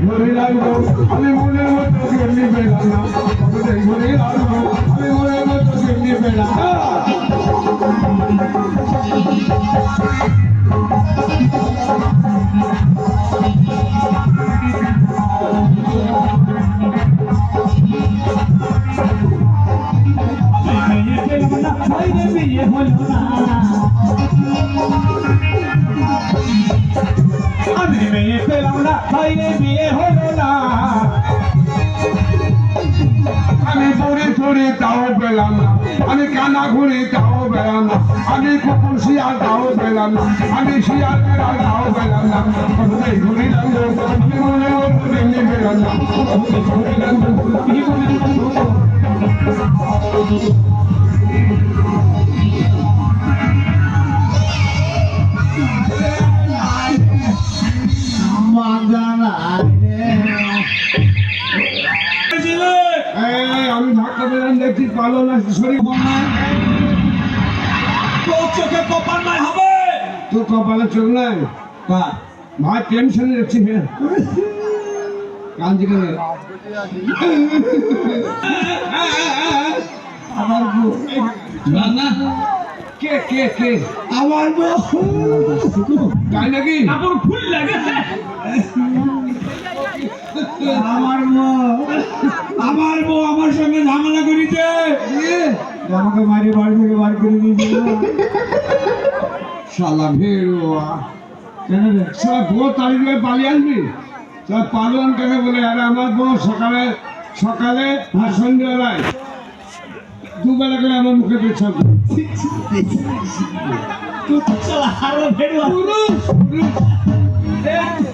ঘুরে লাগলো আমি মনের মতো কেমনি পেলাম না ঘুরে লাগলো আমি মনের মতো কেমনি পেলাম না আমি মেয়ে পেলাম না বাইরে বিয়ে হলো না আমি দৌড়ে দৌড়ে তাও পেলাম না আমি কানা ঘুরে তাও পেলাম না আমি কুকুর শিয়াল তাও পেলাম না আমি শিয়াল পেলাম তাও পেলাম না ঘুরে লাগলো আমি মনে মতো এমনি পেলাম না ঘুরে লাগলো আমি ধাক্কা পেলাম দেখছি পালো না শরীর তোর চোখে কপাল নাই হবে তোর কপালে চোখ নাই ভাই টেনশনে দেখছি কাঁদছি কেন আমার বউ না কে কে কে আমার বউ তাই নাকি কাপড় ফুল লাগে আমার বউ আমার সঙ্গে ঝামেলা করিতে আমাকে মারি বাড়ি থেকে বার করে দিয়েছিল শালা ভেড়ুয়া কেন রে সব বউ তারিখে পালিয়ে আসবি সব পালন কাকে বলে আর আমার বউ সকালে সকালে আর সন্ধ্যেবেলায় দুবেলা করে আমার মুখে পেছাব তুই তো শালা আরো ভেড়ুয়া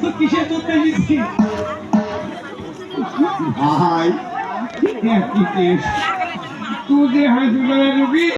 তুই কিসের দুধ দিচ্ছি ভাই তুই যে হাসপাতালে ঢুকি